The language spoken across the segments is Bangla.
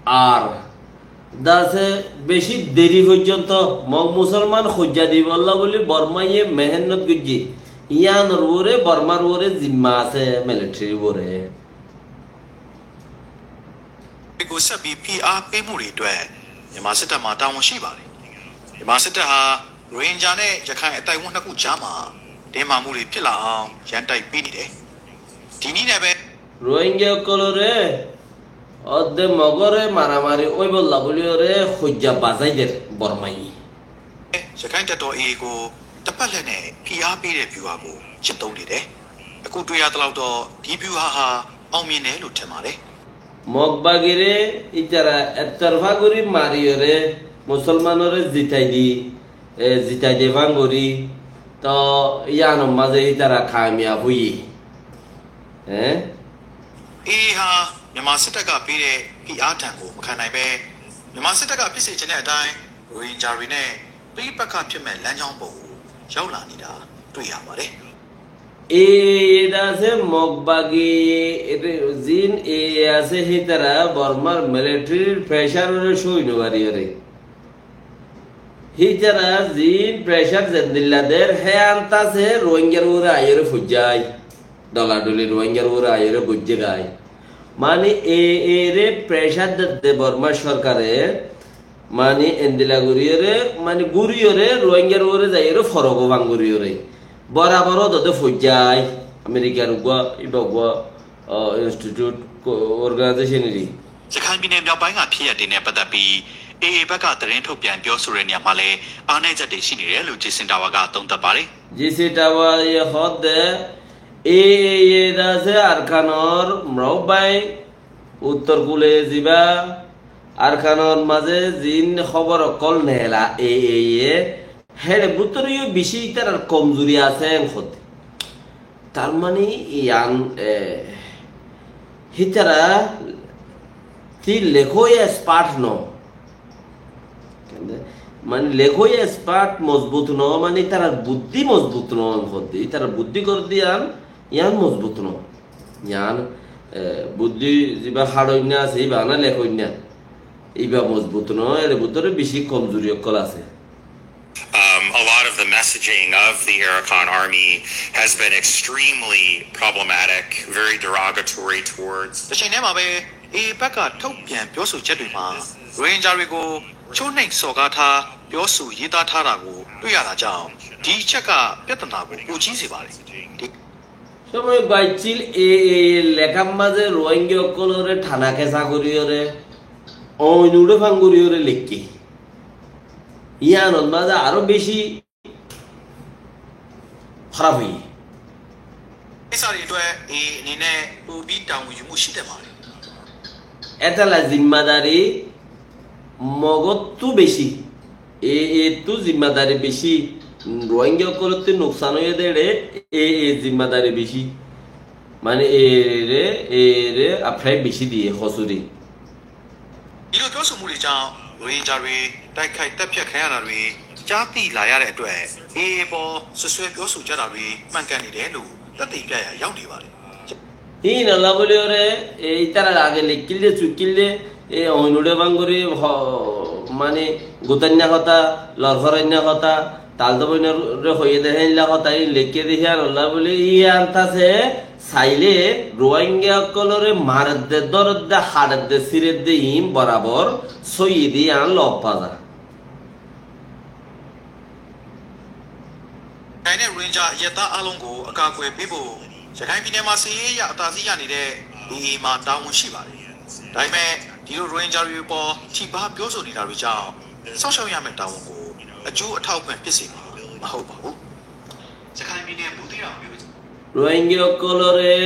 আর দাসে বেশি দেরি পর্যন্ত মগ মুসলমান খুঁজা দিব আল্লাহ বলি বর্মাইয়ে মেহনত গুজি ইয়ানোর ওরে বর্মার ওরে জিম্মা আছে মিলিটারি ওরে ကိုဆက်ပြီးဖိအားပေးမှုတွေအတွက်မြန်မာစစ်တပ်မှာတာဝန်ရှိပါတယ်မြန်မာစစ်တပ်ဟာရိုဟင်ဂျာနဲ့ရခိုင်အတိုင်းအဝန်နှစ်ခုကြားမှာတင်းမာမှုတွေဖြစ်လာအောင်ရန်တိုက်ပေးနေတယ်ဒီနည်းနဲ့ပဲ রোহিঙ্গা কলরে অর্ধে মগরে মারামারি ওই বললা বলি ওরে খুঁজা বাজাইদের বর্মাই ရခိုင်တပ်တော် AA ကိုတစ်ပတ်လက်နဲ့ဖိအားပေးတဲ့ view ကိုချစ်သုံးနေတယ်အခုတွေ့ရတဲ့လောက်တော့ဒီ view ဟာအောင်မြင်တယ်လို့ထင်ပါတယ် মগবাগিরে ইতারা একতরফা করি মারিওরে মুসলমানরে জিতাই দে ভাঙ্গরি তো ইয়ানো মাঝে ইতারা কামিয়াব হই হ্যাঁ AA ဟာမြန်မာစစ်တပ်ကပေးတဲ့ဖိအားတံကိုမခံနိုင်ပဲမြန်မာစစ်တပ်ကဖြစ်စေချင်တဲ့အတိုင်းရိုဟင်ဂျာတွေနဲ့ပြည်ပကဖြစ်မဲ့လမ်းကြောင်းပုံကိုရောက်လာနေတာတွေ့ရပါတယ် এদাসে মগবাগি জিন এ আছে হিতারা বর্মার মিলিটারির প্রেসারের সৈন্য বাড়িয়ে হিতারা জিন প্রেসার জেন্দিল্লাদের হে আনতাছে রোহিঙ্গার ওরা আয়ের ফুজাই ডলাডলি রোহিঙ্গার ওরা আয়ের বুঝে গায় মানে এরে প্রেসার দিতে বর্মা সরকারে মানে এন্দিলা গুরিয়রে মানে গুরিয়রে রোহিঙ্গার ওরে যাইয়ের ফরগো ভাঙ্গুরিয়রে বরাবরও দতে ফুজাই আমেরিকার গুয়া ইবাগুয়া ইনস্টিটিউট অর্গানাইজেশনেরই ရခိုင်ပြည်နယ်မြောက်ပိုင်းကဖြစ်ရတဲ့နဲ့ပတ်သက်ပြီး AA ဘက်ကသတင်းထုတ်ပြန်ပြောဆိုတဲ့နေရာမှာလည်းအားနည်းချက်တွေရှိနေတယ်လို့ဂျေစင်တာဝါကသုံးသပ်ပါတယ် জিসিটাওয়া এ হদে দাসে আরকানর মরবাই উত্তর কুলে জিবা আরকানর মাঝে জিন খবর কল নেলা হেরে বুতরিও বেশি তার কমজোরি আছে খতে তার মানে ইয়ান হিতারা তি লেখোয় স্পার্ট ন মানে লেখোয় স্পার্ট মজবুত ন মানে তার বুদ্ধি মজবুত ন খতে তার বুদ্ধি করে দিয়ান ইয়ান মজবুত ন ইয়ান বুদ্ধি যা হাড়ইনা আছে বা না লেখইনা ইবা মজবুত ন এর ভিতরে বেশি কমজোরি অকল আছে A lot of the messaging of the Arakan army has been extremely problematic, very derogatory towards. တချိန်တည်းမှာပဲ AA ဘက်ကထုတ်ပြန်ပြောဆိုချက်တွေမှာရိုဟင်ဂျာတွေကိုချိုးနှိမ်စော်ကားထားပြောဆိုရေးသားထားတာကိုတွေ့ရတာကြောင့်ဒီအချက်ကပြဿနာကိုပိုကြီးစေပါတယ် সময় বাইচিল লেখার মাঝে রোহিঙ্গা অকলরে থানা কেসা করিওরে অইনুড়ে ভাঙ্গুরিওরে লেখকি ইয়ানোর মাঝে আরো বেশি খারাপ হই ကိစ္စတွေအတွက် AA အနေနဲ့ပိုပြီးတောင်းယူမှုရှိတဲ့ပါတယ် এটালা জিম্মাদারি মগত তু বেশি তু জিম্মাদারি বেশি রোহিঙ্গা করতে নোকসান হয়ে দেড়ে জিম্মাদারি বেশি মানে এরে আফ্রাই বেশি দিয়ে হসুরি ဒီလိုပြောဆိုမှုတွေကြောင့်ရိုဟင်ဂျာတွေတိုက်ခိုက်တပ်ဖြတ်ခံရတာတွေကြားသိလာရတဲ့အတွက် AA ပေါ်ဆွဆွဲပြောဆိုကြတာတွေမှန်ကန်နေတယ်လို့သက်သေပြရရောက်နေပါတယ် hina la bole ore itara age lekilde chukilde oinude bangori মানে গুতন্যা কথা লরফরন্যা কথা তালদবইনের রে হয়ে দেহেলা কথা লেকে দেখি আর আল্লাহ বলে আনতাছে সাইলে রোহিঙ্গা কলরে মারদে দরদে হাড়দে সিরেদে ইম বরাবর সইদি আন লপাজা တိုင်းနဲ့ Ranger ရတာအလုံးကိုအကာအကွယ်ပေးဖို့ရခိုင်ပြည်နယ်မှာစီးရဲရအသာစီးရနေတဲ့ AA မှာတာဝန်ရှိပါတယ်။ဒါပေမဲ့ဒီလို Ranger တွေပေါ်ထိပါပြောဆိုနေတာတွေကြောင့်စောင့်ရှောက်ရမယ့်တာဝန်ကိုအကျိုးအထောက်အပံ့ဖြစ်စေမှာမဟုတ်ပါဘူး။ရခိုင်ပြည်နယ်ဘူးတိတော်မျိုး রোহিঙ্গা কলরে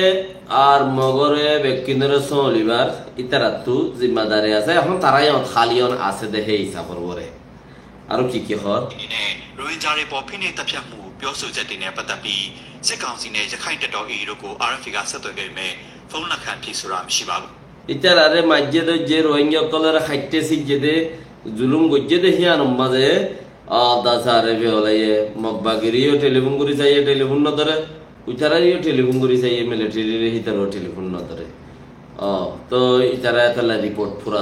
আর মগরে বেকিনের সলিবার ইতারাতু জিম্মাদারি আছে এখন তারাই খালিয়ন আছে দেহে হিসাবর বরে আর কি হর ရိုဟင်ဂျာတွေပေါ်ဖိနှိပ်တပ်ဖြတ်မှုပြောဆိုချက်တွေနဲ့ပတ်သက်ပြီးစစ်ကောင်စီနဲ့ရခိုင်တပ်တော် AA တို့ကို RFA ကဆက်သွယ်ခဲ့ပေမဲ့ဖုန်းလက်ခံဖြေဆိုတာမရှိပါဘူး ইতারারে মাঝে যে রোহিঙ্গা কলরে খাইতে সিজেদে জুলুম গজ্জেদে হিয়ান মাঝে দাসারে বেলায়ে মগবাগিরিও টেলিফোন করি চাইয়ে টেলিফোন না ধরে উচারারিও টেলিফোন করি চাইয়ে মিলিটারি হিতারও টেলিফোন না ধরে তো ইতারা তালা রিপোর্ট পুরা